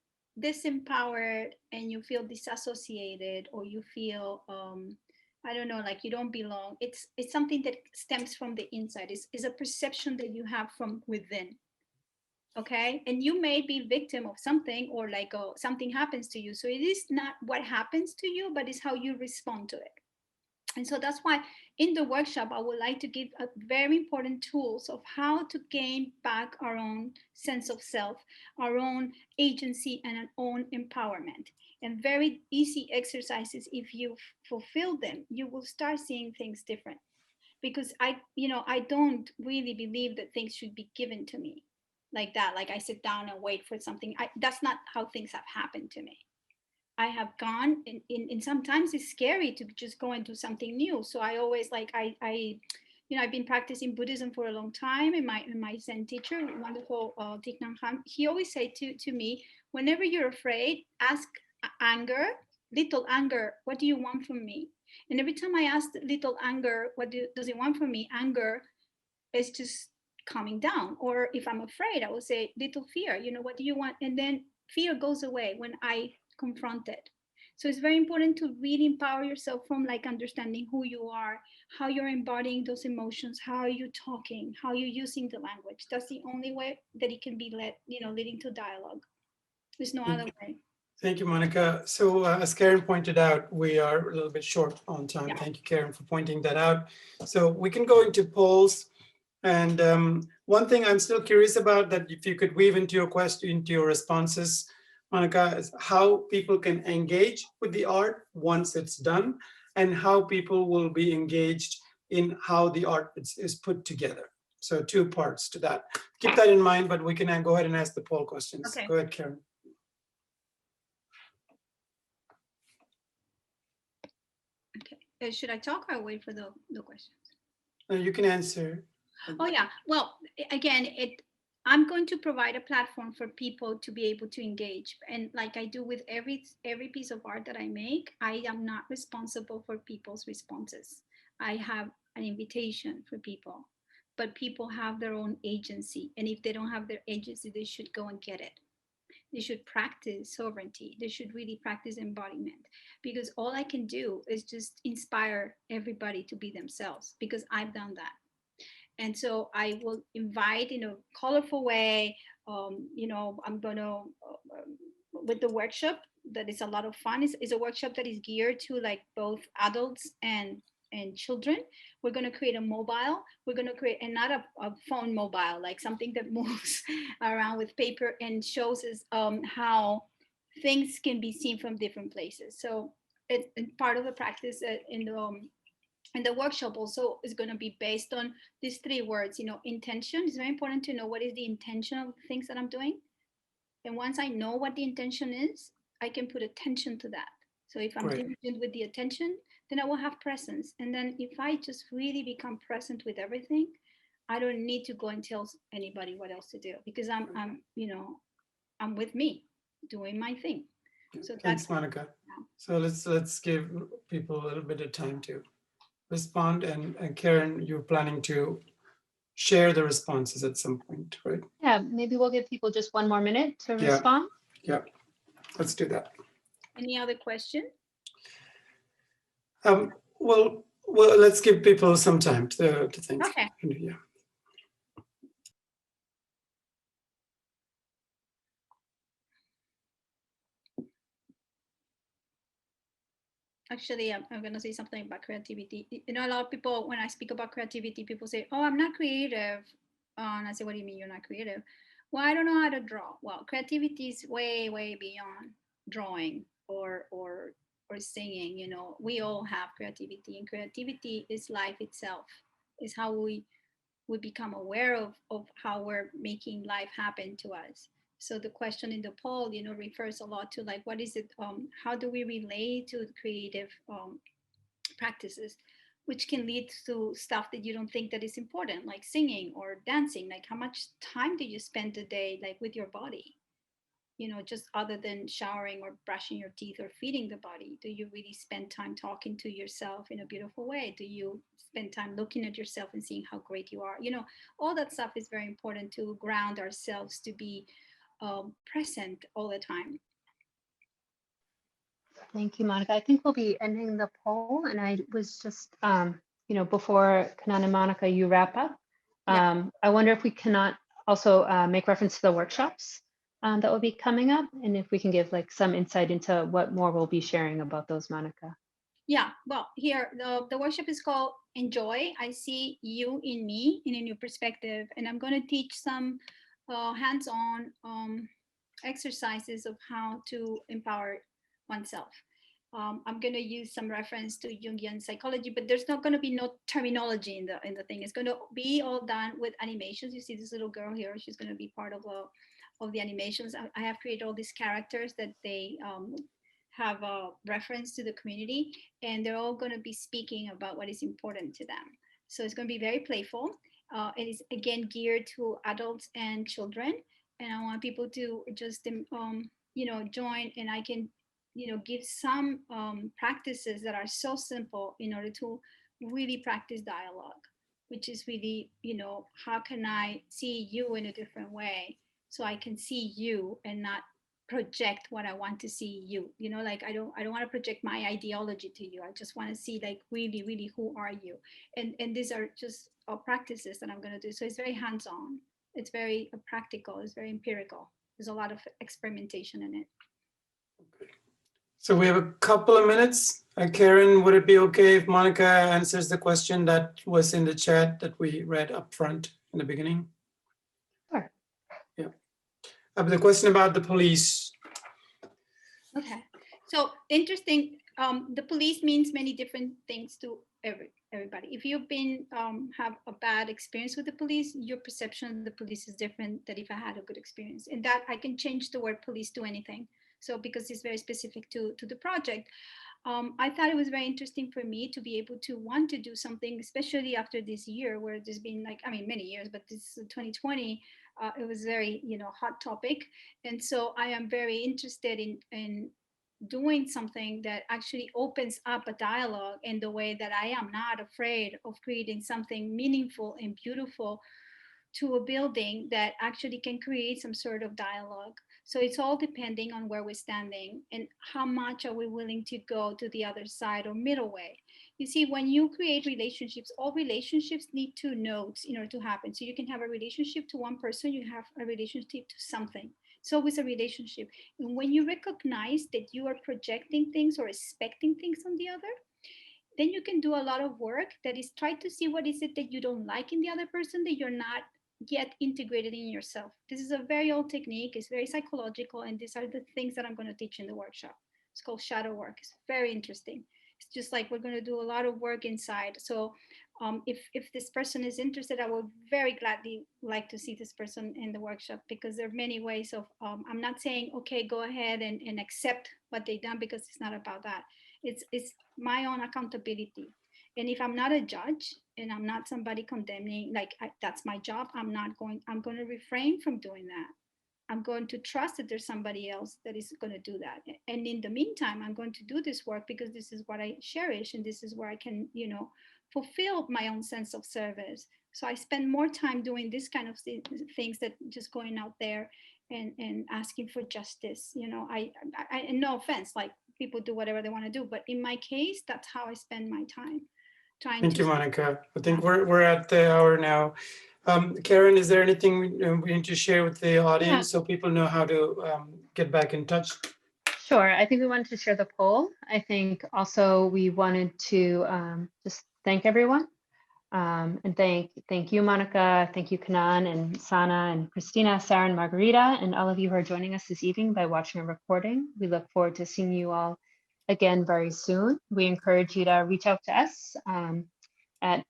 disempowered and you feel disassociated, or you feel I don't know, like you don't belong, it's something that stems from the inside. It's a perception that you have from within. Okay, and you may be victim of something, or like something happens to you, so it is not what happens to you, but it's how you respond to it. And so that's why in the workshop I would like to give a very important tools of how to gain back our own sense of self, our own agency, and our own empowerment, and very easy exercises. If you fulfill them, you will start seeing things different, because I don't really believe that things should be given to me like that. Like I sit down and wait for something. That's not how things have happened to me. I have gone in sometimes it's scary to just go into something new. So I always like, I've been practicing Buddhism for a long time, and my Zen teacher, wonderful Thich Nhat Hanh, he always say to me, whenever you're afraid, ask anger, little anger, what do you want from me? And every time I ask little anger, does it want from me? Anger is just calming down. Or if I'm afraid, I will say, little fear, what do you want? And then fear goes away when I confront it. So it's very important to really empower yourself from like understanding who you are, how you're embodying those emotions, how are you talking, how you're using the language. That's the only way that it can be leading to dialogue. There's no other way.
Thank you, Monica. So as Karen pointed out, we are a little bit short on time. Yeah. Thank you, Karen, for pointing that out. So we can go into polls. And one thing I'm still curious about, that if you could weave into your question, into your responses, Monica, is how people can engage with the art once it's done, and how people will be engaged in how the art is put together. So 2 parts to that. Keep that in mind, but we can go ahead and ask the poll questions. Okay. Go ahead, Karen.
Okay. Should I talk or wait for the questions?
You can answer.
Oh yeah. Well, again, I'm going to provide a platform for people to be able to engage. And like I do with every piece of art that I make, I am not responsible for people's responses. I have an invitation for people, but people have their own agency. And if they don't have their agency, they should go and get it. They should practice sovereignty. They should really practice embodiment, because all I can do is just inspire everybody to be themselves, because I've done that. And so I will invite in a colorful way. I'm going to, with the workshop, that is a lot of fun. It's a workshop that is geared to like both adults and children. We're going to create a mobile. We're going to create, and not a phone mobile, like something that moves around with paper and shows us how things can be seen from different places. So it's part of the practice in the workshop also is going to be based on these 3 words. Intention. It's very important to know what is the intention of the things that I'm doing. And once I know what the intention is, I can put attention to that. So if I'm diligent with the attention, then I will have presence. And then if I just really become present with everything, I don't need to go and tell anybody what else to do, because I'm with me doing my thing. So
thanks, Monica. Yeah. So let's give people a little bit of time to respond. And Karen, you're planning to share the responses at some point, right?
Yeah, maybe we'll give people just 1 more minute to respond.
Yeah, let's do that.
Any other question?
well, let's give people some time to think.
Okay.
Yeah.
Actually, I'm going to say something about creativity. You know, a lot of people, when I speak about creativity, people say, "Oh, I'm not creative." And I say, "What do you mean you're not creative?" Well, I don't know how to draw. Well, creativity is way, way beyond drawing or singing. You know, we all have creativity, and creativity is life itself. Is how we become aware of how we're making life happen to us. So the question in the poll, you know, refers a lot to like, what is it, how do we relate to creative practices, which can lead to stuff that you don't think that is important, like singing or dancing. Like how much time do you spend a day like with your body? You know, just other than showering or brushing your teeth or feeding the body, do you really spend time talking to yourself in a beautiful way? Do you spend time looking at yourself and seeing how great you are? You know, all that stuff is very important to ground ourselves, to be present all the time.
Thank you, Monica. I think we'll be ending the poll, and I was just, before Kanan and Monica, you wrap up.
Yeah.
I wonder if we cannot also make reference to the workshops that will be coming up, and if we can give like some insight into what more we'll be sharing about those, Monica.
Yeah, well, here the workshop is called Enjoy. I see you in me in a new perspective, and I'm going to teach some hands-on exercises of how to empower oneself. I'm going to use some reference to Jungian psychology, but there's not going to be no terminology in the thing. It's going to be all done with animations. You see this little girl here; she's going to be part of the animations. I have created all these characters that they have a reference to the community, and they're all going to be speaking about what is important to them. So it's going to be very playful. It is again geared to adults and children, and I want people to just join, and I can give some practices that are so simple in order to really practice dialogue, which is really, how can I see you in a different way so I can see you and not project what I want to see you. Like I don't want to project my ideology to you. I just want to see like really, really who are you. And these are just practices that I'm going to do. So it's very hands-on. It's very practical. It's very empirical. There's a lot of experimentation in it.
So we have a couple of minutes. Karen, would it be okay if Monica answers the question that was in the chat that we read up front in the beginning?
Sure.
Yeah. The question about the police.
Okay. So interesting. The police means many different things to everybody. If you've been have a bad experience with the police, your perception of the police is different than if I had a good experience. And that I can change the word police to anything. So because it's very specific to the project, I thought it was very interesting for me to be able to want to do something, especially after this year where there's been many years, but this 2020, it was very, hot topic. And so I am very interested in doing something that actually opens up a dialogue in the way that I am not afraid of creating something meaningful and beautiful to a building that actually can create some sort of dialogue. So it's all depending on where we're standing and how much are we willing to go to the other side or middle way. You see, when you create relationships, all relationships need two nodes in order to happen. So you can have a relationship to one person, you have a relationship to something. It's always a relationship. And when you recognize that you are projecting things or expecting things on the other, then you can do a lot of work that is try to see what is it that you don't like in the other person that you're not yet integrated in yourself. This is a very old technique. It's very psychological, and these are the things that I'm going to teach in the workshop. It's called shadow work. It's very interesting. It's just like we're going to do a lot of work inside. So if this person is interested, I would very gladly like to see this person in the workshop, because there are many ways of, I'm not saying, okay, go ahead and accept what they've done, because it's not about that. It's my own accountability. And if I'm not a judge and I'm not somebody condemning, that's my job, I'm going to refrain from doing that. I'm going to trust that there's somebody else that is going to do that. And in the meantime, I'm going to do this work because this is what I cherish, and this is where I can, fulfill my own sense of service. So I spend more time doing this kind of things that just going out there and asking for justice. I no offense, like, people do whatever they want to do. But in my case, that's how I spend my time trying
Thank
to.
you, Monika. I think we're at the hour now. Karen, is there anything we need to share with the audience so people know how to get back in touch?
Sure. I think we wanted to share the poll. I think also we wanted to just thank everyone and thank you, Monica. Thank you, Kanan and Sana and Christina, Sarah and Margarita, and all of you who are joining us this evening by watching a recording. We look forward to seeing you all again very soon. We encourage you to reach out to us at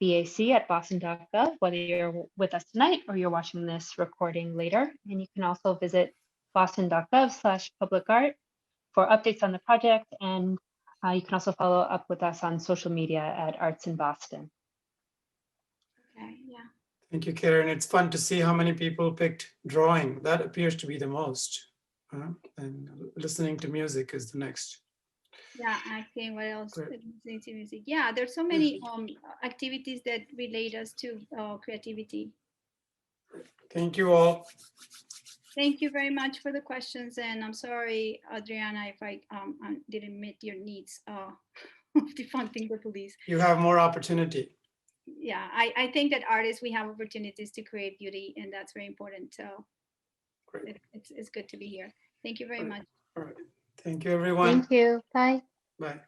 boston.gov, whether you're with us tonight or you're watching this recording later. And you can also visit boston.gov/publicart for updates on the project. And you can also follow up with us on social media at Arts in Boston.
Okay, yeah.
Thank you, Karen. It's fun to see how many people picked drawing. That appears to be the most. And listening to music is the next.
Yeah, acting, what else?
Great.
Listening to music. Yeah, there's so many activities that relate us to creativity.
Thank you all.
Thank you very much for the questions, and I'm sorry, Adriana, if I didn't meet your needs of defunding the police.
You have more opportunity.
Yeah, I think that artists, we have opportunities to create beauty, and that's very important. So
Great.
It's good to be here. Thank you very much.
All right. Thank you, everyone.
Thank you. Bye.
Bye.